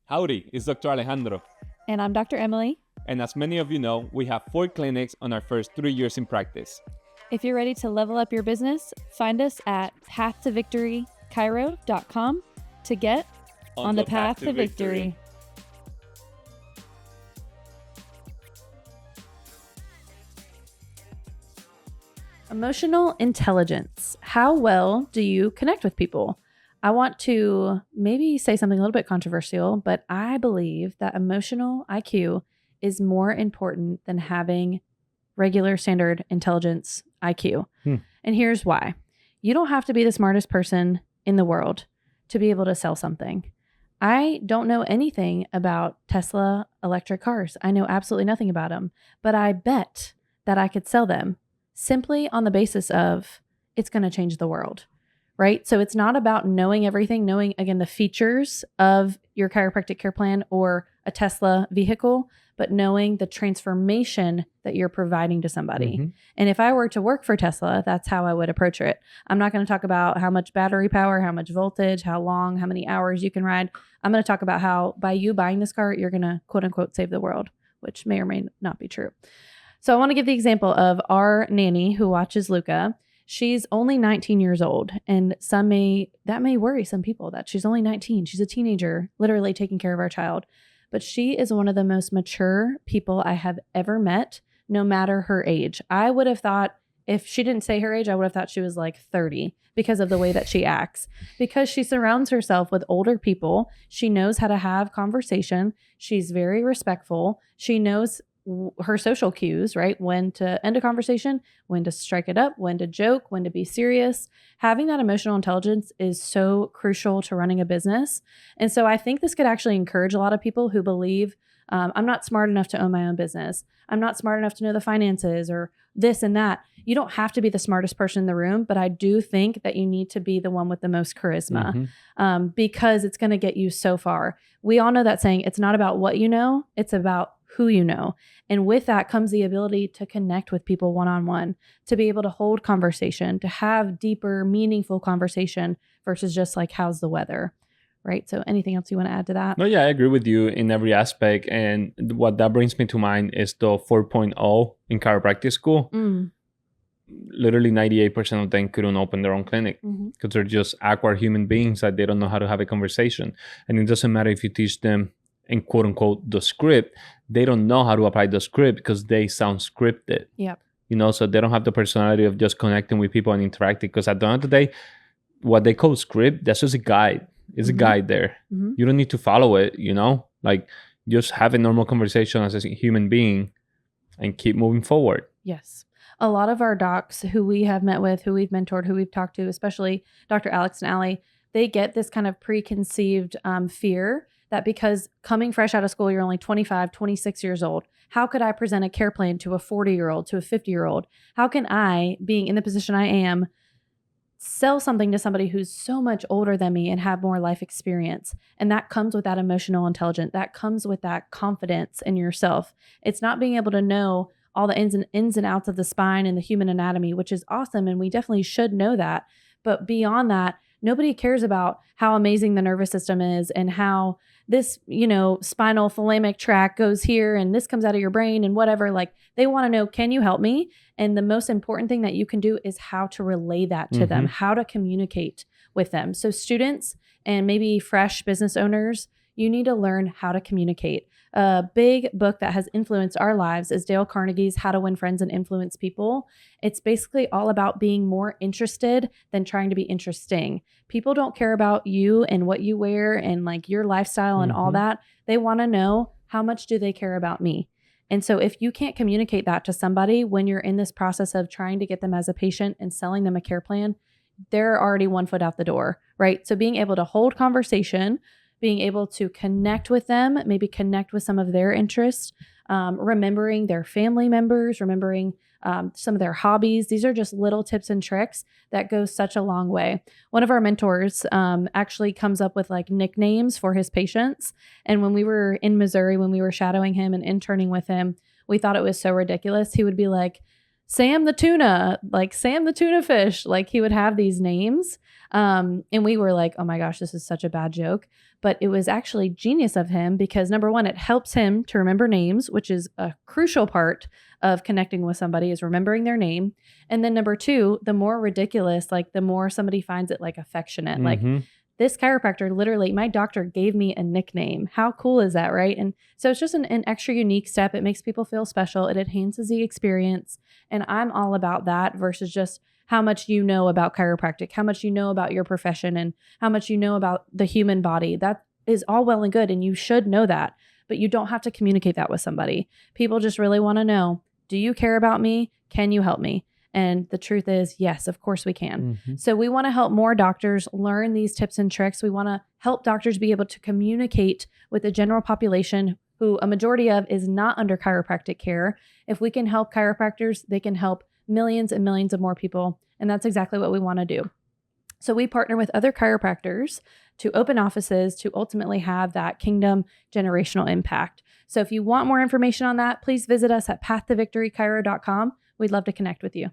Howdy, it's Dr. Alejandro. And I'm Dr. Emily. And as many of you know, we have 4 clinics on our first 3 years in practice. If you're ready to level up your business, find us at paththovictorychiro.com to get on the path to victory. Emotional intelligence. How well do you connect with people? I want to maybe say something a little bit controversial, but I believe that emotional IQ is more important than having regular standard intelligence IQ. And here's why. You don't have to be the smartest person in the world to be able to sell something. I don't know anything about Tesla electric cars. I know absolutely nothing about them, but I bet that I could sell them simply on the basis of it's going to change the world, right? So it's not about knowing everything, knowing, again, the features of your chiropractic care plan or a Tesla vehicle, but knowing the transformation that you're providing to somebody. Mm-hmm. And if I were to work for Tesla, that's how I would approach it. I'm not going to talk about how much battery power, how much voltage, how long, how many hours you can ride. I'm going to talk about how by you buying this car, you're going to quote unquote save the world, which may or may not be true. So I want to give the example of our nanny who watches Luca. She's only 19 years old, and that may worry some people that she's only 19. She's a teenager, literally taking care of our child. But she is one of the most mature people I have ever met, no matter her age. I would have thought, if she didn't say her age, I would have thought she was like 30 because of the way that she acts. Because she surrounds herself with older people. She knows how to have conversation. She's very respectful. She knows her social cues, right? When to end a conversation, when to strike it up, when to joke, when to be serious. Having that emotional intelligence is so crucial to running a business. And so I think this could actually encourage a lot of people who believe, I'm not smart enough to own my own business. I'm not smart enough to know the finances or this and that. You don't have to be the smartest person in the room, but I do think that you need to be the one with the most charisma, because it's going to get you so far. We all know that saying, it's not about what you know, it's about who you know. And with that comes the ability to connect with people one-on-one, to be able to hold conversation, to have deeper, meaningful conversation versus just like, how's the weather, right? So anything else you want to add to that? No, yeah, I agree with you in every aspect. And what that brings me to mind is the 4.0 in chiropractic school. Literally 98% of them couldn't open their own clinic because they're just awkward human beings that they don't know how to have a conversation. And it doesn't matter if you teach them in quote unquote the script, they don't know how to apply the script because they sound scripted. Yep. So they don't have the personality of just connecting with people and interacting, because at the end of the day, what they call script, that's just a guide. It's a guide there. You don't need to follow it, like just have a normal conversation as a human being and keep moving forward. Yes. A lot of our docs who we have met with, who we've mentored, who we've talked to, especially Dr. Alex and Ali, they get this kind of preconceived fear that because coming fresh out of school, you're only 25, 26 years old. How could I present a care plan to a 40-year-old, to a 50-year-old? How can I, being in the position I am, sell something to somebody who's so much older than me and have more life experience? And that comes with that emotional intelligence. That comes with that confidence in yourself. It's not being able to know all the ins and outs of the spine and the human anatomy, which is awesome. And we definitely should know that. But beyond that, nobody cares about how amazing the nervous system is and how this, spinal thalamic tract goes here and this comes out of your brain and whatever. Like, they want to know, can you help me? And the most important thing that you can do is how to relay that to them, how to communicate with them. So students and maybe fresh business owners, you need to learn how to communicate. A big book that has influenced our lives is Dale Carnegie's How to Win Friends and Influence People. It's basically all about being more interested than trying to be interesting. People don't care about you and what you wear and like your lifestyle and all that. They want to know, how much do they care about me? And so if you can't communicate that to somebody when you're in this process of trying to get them as a patient and selling them a care plan, they're already 1 foot out the door, right? So being able to hold conversation, being able to connect with them, maybe connect with some of their interests, remembering their family members, remembering some of their hobbies. These are just little tips and tricks that go such a long way. One of our mentors actually comes up with like nicknames for his patients. And when we were in Missouri, when we were shadowing him and interning with him, we thought it was so ridiculous. He would be like, Sam the tuna, like Sam the tuna fish. Like he would have these names. And we were like, oh my gosh, this is such a bad joke. But it was actually genius of him because number one, it helps him to remember names, which is a crucial part of connecting with somebody is remembering their name. And then number two, the more ridiculous, like the more somebody finds it like affectionate, like this chiropractor, literally my doctor gave me a nickname. How cool is that? Right. And so it's just an extra unique step. It makes people feel special. It enhances the experience. And I'm all about that versus just how much you know about chiropractic, how much you know about your profession, and how much you know about the human body. That is all well and good. And you should know that, but you don't have to communicate that with somebody. People just really want to know, do you care about me? Can you help me? And the truth is, yes, of course we can. So we want to help more doctors learn these tips and tricks. We want to help doctors be able to communicate with the general population who a majority of is not under chiropractic care. If we can help chiropractors, they can help millions and millions of more people. And that's exactly what we want to do. So we partner with other chiropractors to open offices to ultimately have that kingdom generational impact. So if you want more information on that, please visit us at paththovictorychiro.com. We'd love to connect with you.